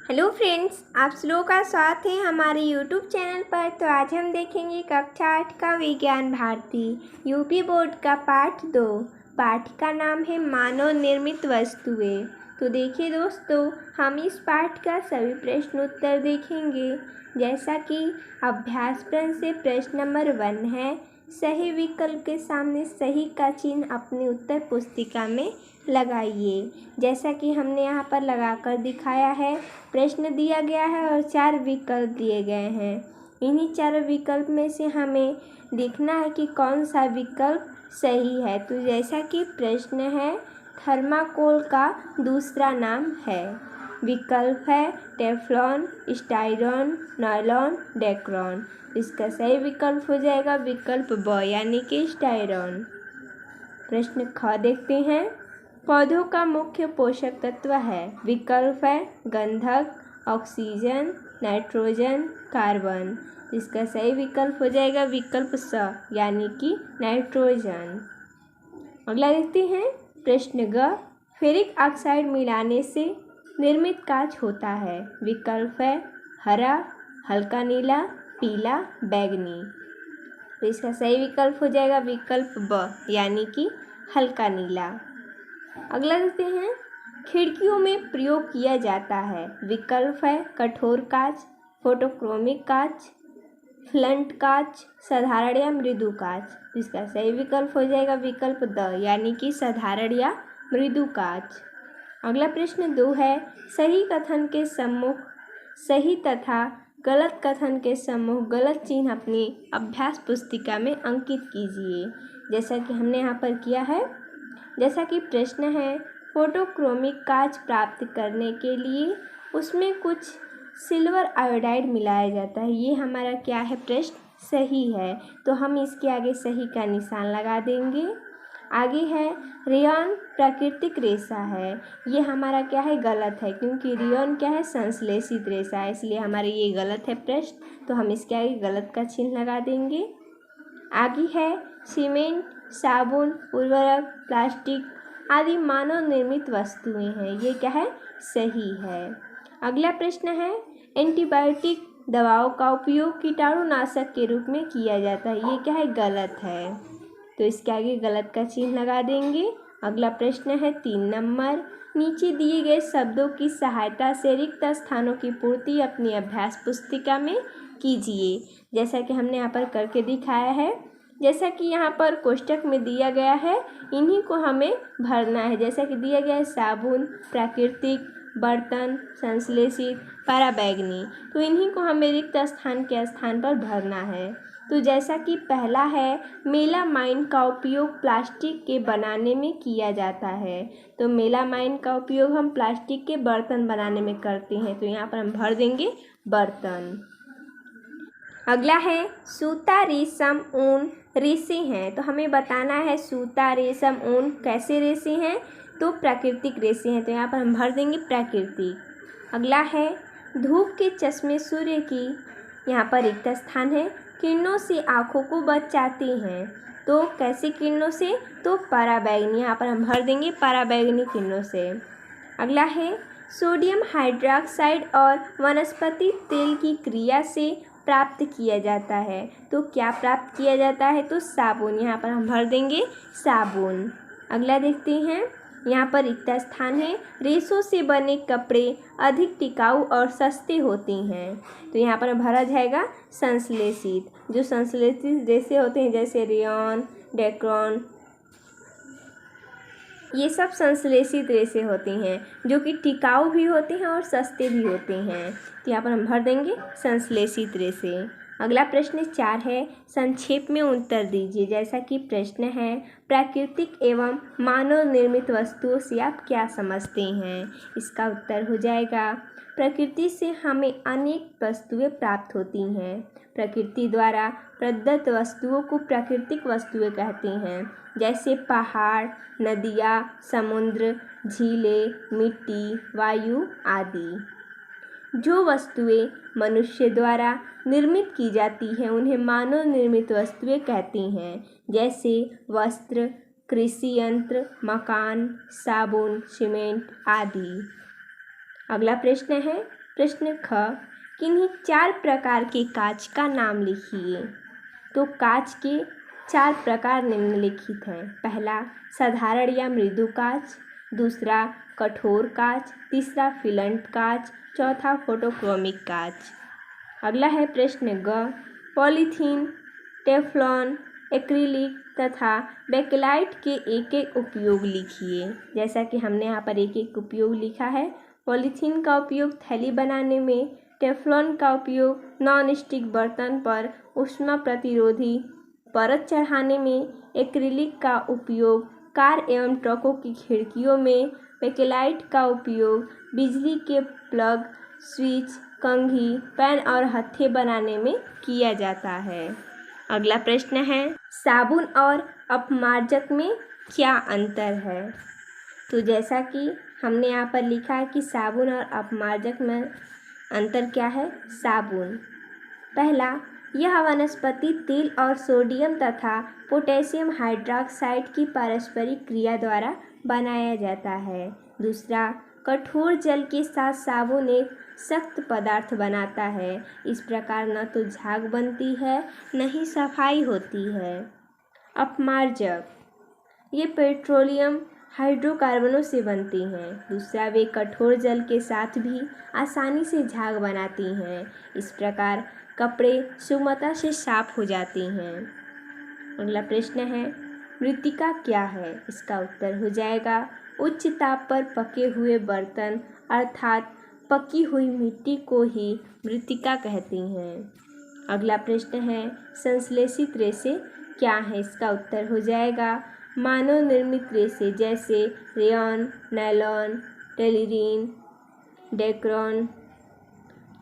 Hello friends, आप लोगों का स्वागत है हमारे यूट्यूब चैनल पर। तो आज हम देखेंगे कक्षा 8 का विज्ञान भारती यूपी बोर्ड का पाठ 2। पाठ का नाम है मानव निर्मित वस्तुएं। तो देखिए दोस्तों, हम इस पाठ का सभी प्रश्न उत्तर देखेंगे। जैसा कि अभ्यास प्रश्न से प्रश्न नंबर 1 है, सही विकल्प के सामने सही का चिन्ह अपनी उत्तर पुस्तिका में लगाइए। जैसा कि हमने यहाँ पर लगाकर दिखाया है, प्रश्न दिया गया है और 4 विकल्प दिए गए हैं। इन्हीं 4 विकल्प में से हमें देखना है कि कौन सा विकल्प सही है। तो जैसा कि प्रश्न है, थर्माकोल का दूसरा नाम है। विकल्प है टेफ्लॉन, स्टाइरॉन, नायलॉन, डेक्रॉन। इसका सही विकल्प हो जाएगा विकल्प ब यानी कि स्टाइरॉन। प्रश्न ख देखते हैं, पौधों का मुख्य पोषक तत्व है। विकल्प है गंधक, ऑक्सीजन, नाइट्रोजन, कार्बन। इसका सही विकल्प हो जाएगा विकल्प स यानी कि नाइट्रोजन। अगला देखते हैं, प्रश्न ग, फेरिक ऑक्साइड मिलाने से निर्मित कांच होता है। विकल्प है हरा, हल्का नीला, पीला, बैंगनी। तो इसका सही विकल्प हो जाएगा विकल्प ब यानी कि हल्का नीला। अगला देखते हैं, खिड़कियों में प्रयोग किया जाता है। विकल्प है कठोर कांच, फोटोक्रोमिक कांच, फ्लंट कांच, साधारण या मृदु कांच। इसका सही विकल्प हो जाएगा विकल्प द यानी कि साधारण या मृदु कांच। अगला प्रश्न 2 है, सही कथन के सम्मुख सही तथा गलत कथन के सम्मुख गलत चिन्ह अपनी अभ्यास पुस्तिका में अंकित कीजिए। जैसा कि हमने यहाँ पर किया है, जैसा कि प्रश्न है, फोटोक्रोमिक कांच प्राप्त करने के लिए उसमें कुछ सिल्वर आयोडाइड मिलाया जाता है। ये हमारा क्या है, प्रश्न सही है। तो हम इसके आगे सही का निशान लगा देंगे। आगे है, रेयॉन प्राकृतिक रेशा है। ये हमारा क्या है, गलत है, क्योंकि रेयॉन क्या है, संश्लेषित रेशा है, इसलिए हमारे ये गलत है प्रश्न। तो हम इसके आगे गलत का चिन्ह लगा देंगे। आगे है, सीमेंट, साबुन, उर्वरक, प्लास्टिक आदि मानव निर्मित वस्तुएं हैं। ये क्या है, सही है। अगला प्रश्न है, एंटीबायोटिक दवाओं का उपयोग कीटाणुनाशक के रूप में किया जाता है। ये क्या है, गलत है। तो इसके आगे गलत का चिन्ह लगा देंगे। अगला प्रश्न है 3 नंबर, नीचे दिए गए शब्दों की सहायता से रिक्त स्थानों की पूर्ति अपनी अभ्यास पुस्तिका में कीजिए। जैसा कि हमने यहाँ पर करके दिखाया है, जैसा कि यहाँ पर कोष्टक में दिया गया है, इन्हीं को हमें भरना है। जैसा कि दिया गया है साबुन, प्राकृतिक, बर्तन, संश्लेषित, पराबैंगनी। तो इन्हीं को हमें रिक्त स्थान के स्थान पर भरना है। तो जैसा कि पहला है, मेलामाइन का उपयोग प्लास्टिक के बनाने में किया जाता है। तो मेलामाइन का उपयोग हम प्लास्टिक के बर्तन बनाने में करते हैं। तो यहाँ पर हम भर देंगे बर्तन। अगला है, सूता, रेशम, ऊन रेशे हैं। तो हमें बताना है सूता, रेशम, ऊन कैसे रेशे हैं, तो प्राकृतिक रेशे हैं। तो यहाँ पर हम भर देंगे प्राकृतिक। अगला है, धूप के चश्मे सूर्य की, यहाँ पर रिक्त स्थान है, किरणों से आँखों को बचाते हैं। तो कैसे किरणों से, तो पराबैंगनी। यहाँ पर हम भर देंगे पराबैंगनी किरणों से। अगला है, सोडियम हाइड्रोक्साइड और वनस्पति तेल की क्रिया से प्राप्त किया जाता है। तो क्या प्राप्त किया जाता है, तो साबुन। यहाँ पर हम भर देंगे साबुन। अगला देखते हैं, यहाँ पर रिक्त स्थान है, रेशों से बने कपड़े अधिक टिकाऊ और सस्ते होते हैं। तो यहाँ पर भरा जाएगा संश्लेषित। जो संश्लेषित रेशे होते हैं जैसे रेयॉन, डेक्रॉन, ये सब संश्लेषित रेशे होते हैं जो कि टिकाऊ भी होते हैं और सस्ते भी होते हैं। तो यहाँ पर हम भर देंगे संश्लेषित रेशे। अगला प्रश्न 4 है, संक्षेप में उत्तर दीजिए। जैसा कि प्रश्न है, प्राकृतिक एवं मानव निर्मित वस्तुओं से आप क्या समझते हैं। इसका उत्तर हो जाएगा, प्रकृति से हमें अनेक वस्तुएं प्राप्त होती हैं। प्रकृति द्वारा प्रदत्त वस्तुओं को प्राकृतिक वस्तुएं कहते हैं। जैसे पहाड़, नदियाँ, समुद्र, झीलें, मिट्टी, वायु आदि। जो वस्तुएं मनुष्य द्वारा निर्मित की जाती हैं उन्हें मानव निर्मित वस्तुएं कहती हैं। जैसे वस्त्र, कृषि यंत्र, मकान, साबुन, सीमेंट आदि। अगला प्रश्न है, प्रश्न ख, किन्हीं 4 प्रकार के कांच का नाम लिखिए। तो कांच के 4 प्रकार निम्नलिखित हैं। पहला साधारण या मृदु कांच, दूसरा कठोर कांच, तीसरा फिलंट कांच, चौथा फोटोक्रोमिक कांच। अगला है प्रश्न ग, पॉलीथीन, टेफ्लॉन, एक्रिलिक तथा बेकेलाइट के एक एक उपयोग लिखिए। जैसा कि हमने यहाँ पर एक एक उपयोग लिखा है। पॉलीथीन का उपयोग थैली बनाने में, टेफ्लॉन का उपयोग नॉन स्टिक बर्तन पर ऊष्मा प्रतिरोधी परत चढ़ाने में, एक्रिलिक का उपयोग कार एवं ट्रकों की खिड़कियों में, बेकेलाइट का उपयोग बिजली के प्लग, स्विच, कंघी, पेन और हत्थे बनाने में किया जाता है। अगला प्रश्न है, साबुन और अपमार्जक में क्या अंतर है। तो जैसा कि हमने यहाँ पर लिखा है कि साबुन और अपमार्जक में अंतर क्या है। साबुन, पहला, यह वनस्पति तेल और सोडियम तथा पोटेशियम हाइड्रॉक्साइड की पारस्परिक क्रिया द्वारा बनाया जाता है। दूसरा, कठोर जल के साथ साबुन एक सख्त पदार्थ बनाता है। इस प्रकार न तो झाग बनती है न ही सफाई होती है। अपमार्जक, ये पेट्रोलियम हाइड्रोकार्बनों से बनती हैं। दूसरा, वे कठोर जल के साथ भी आसानी से झाग बनाती हैं। इस प्रकार कपड़े सुगमता से साफ हो जाती हैं। अगला प्रश्न है, मृत्तिका क्या है। इसका उत्तर हो जाएगा उच्च ताप पर पके हुए बर्तन अर्थात पकी हुई मिट्टी को ही मृत्तिका कहती हैं। अगला प्रश्न है, संश्लेषित रेशे क्या है। इसका उत्तर हो जाएगा मानव निर्मित रेशे जैसे रेयॉन, नायलॉन, टेलिरीन, डेक्रॉन,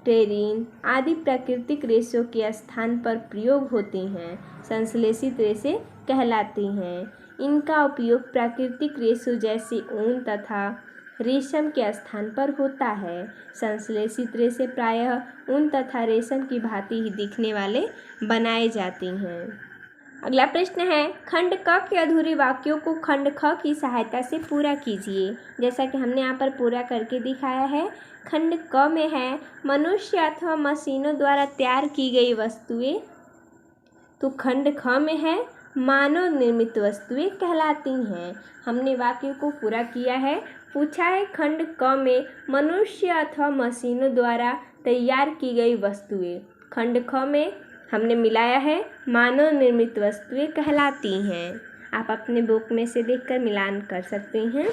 टेरिन आदि प्राकृतिक रेशों के स्थान पर प्रयोग होती हैं, संश्लेषित रेशे कहलाती हैं। इनका उपयोग प्राकृतिक रेशों जैसे ऊन तथा रेशम के स्थान पर होता है। संश्लेषित रेशे प्रायः ऊन तथा रेशम की भांति ही दिखने वाले बनाए जाते हैं। अगला प्रश्न है, खंड क के अधूरे वाक्यों को खंड ख की सहायता से पूरा कीजिए। जैसा कि हमने यहाँ पर पूरा करके दिखाया है। खंड क में है, मनुष्य अथवा मशीनों द्वारा तैयार की गई वस्तुएं। तो खंड ख में है, मानव निर्मित वस्तुएं कहलाती हैं। हमने वाक्य को पूरा किया है। पूछा है खंड क में मनुष्य अथवा मशीनों द्वारा तैयार की गई वस्तुएं। खंड ख में हमने मिलाया है, मानव निर्मित वस्तुएं कहलाती हैं। आप अपने बुक में से देखकर मिलान कर सकते हैं।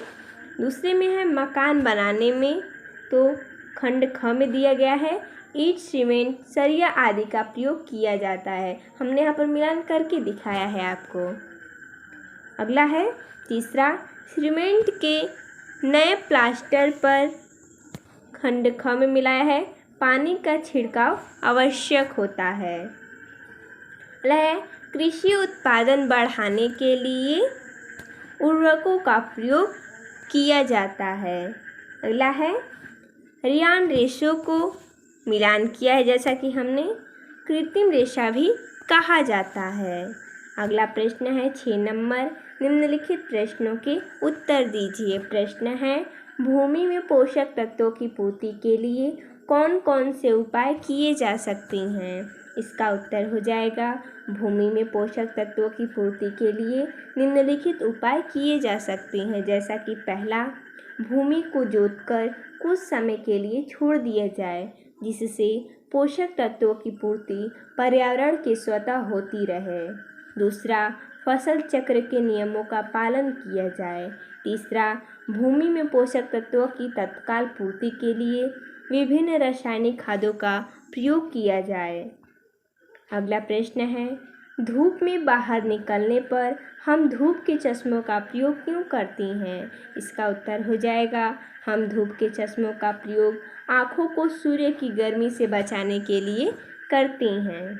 दूसरे में है, मकान बनाने में। तो खंड ख में दिया गया है, ईंट, सीमेंट, सरिया आदि का प्रयोग किया जाता है। हमने यहाँ पर मिलान करके दिखाया है आपको। अगला है तीसरा, सीमेंट के नए प्लास्टर पर खंड ख में मिलाया है, पानी का छिड़काव आवश्यक होता है। अगला है, कृषि उत्पादन बढ़ाने के लिए उर्वरकों का प्रयोग किया जाता है। अगला है, रेयॉन रेशों को मिलान किया है, जैसा कि हमने कृत्रिम रेशा भी कहा जाता है। अगला प्रश्न है 6 नंबर, निम्नलिखित प्रश्नों के उत्तर दीजिए। प्रश्न है, भूमि में पोषक तत्वों की पूर्ति के लिए कौन कौन से उपाय किए जा सकते हैं। इसका उत्तर हो जाएगा, भूमि में पोषक तत्वों की पूर्ति के लिए निम्नलिखित उपाय किए जा सकते हैं। जैसा कि पहला, भूमि को जोतकर कुछ समय के लिए छोड़ दिया जाए, जिससे पोषक तत्वों की पूर्ति पर्यावरण के स्वतः होती रहे। दूसरा, फसल चक्र के नियमों का पालन किया जाए। तीसरा, भूमि में पोषक तत्वों की तत्काल पूर्ति के लिए विभिन्न रासायनिक खादों का प्रयोग किया जाए। अगला प्रश्न है, धूप में बाहर निकलने पर हम धूप के चश्मों का प्रयोग क्यों करते हैं। इसका उत्तर हो जाएगा, हम धूप के चश्मों का प्रयोग आँखों को सूर्य की गर्मी से बचाने के लिए करते हैं।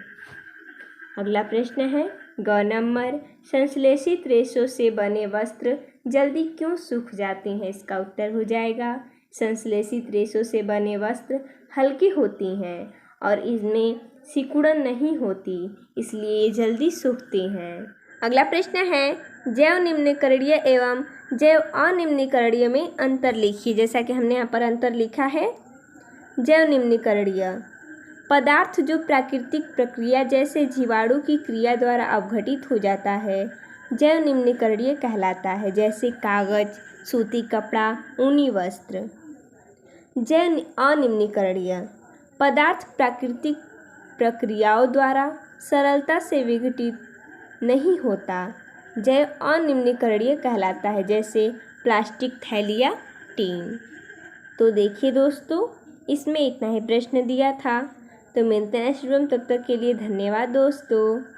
अगला प्रश्न है ग नंबर, संश्लेषित रेशों से बने वस्त्र जल्दी क्यों सूख जाते हैं। इसका उत्तर हो जाएगा, संश्लेषित रेशों से बने वस्त्र हल्की होती हैं और इनमें सिकुड़न नहीं होती, इसलिए ये जल्दी सूखते हैं। अगला प्रश्न है, जैव निम्नीकरणीय एवं जैव अनिम्नीकरणीय में अंतर लिखिए। जैसा कि हमने यहाँ पर अंतर लिखा है, जैव निम्नीकरणीय पदार्थ जो प्राकृतिक प्रक्रिया जैसे जीवाणु की क्रिया द्वारा अवघटित हो जाता है जैव निम्नीकरणीय कहलाता है, जैसे कागज, सूती कपड़ा, ऊनी वस्त्र। जैव अनिम्नीकरणीय पदार्थ प्राकृतिक प्रक्रियाओं द्वारा सरलता से विघटित नहीं होता, जैव अनिम्नीकरणीय कहलाता है, जैसे प्लास्टिक थैली या टीन। तो देखिए दोस्तों, इसमें इतना ही प्रश्न दिया था। तो मिलते हैं नेक्स्ट वीडियो में, तब तक के लिए धन्यवाद दोस्तों।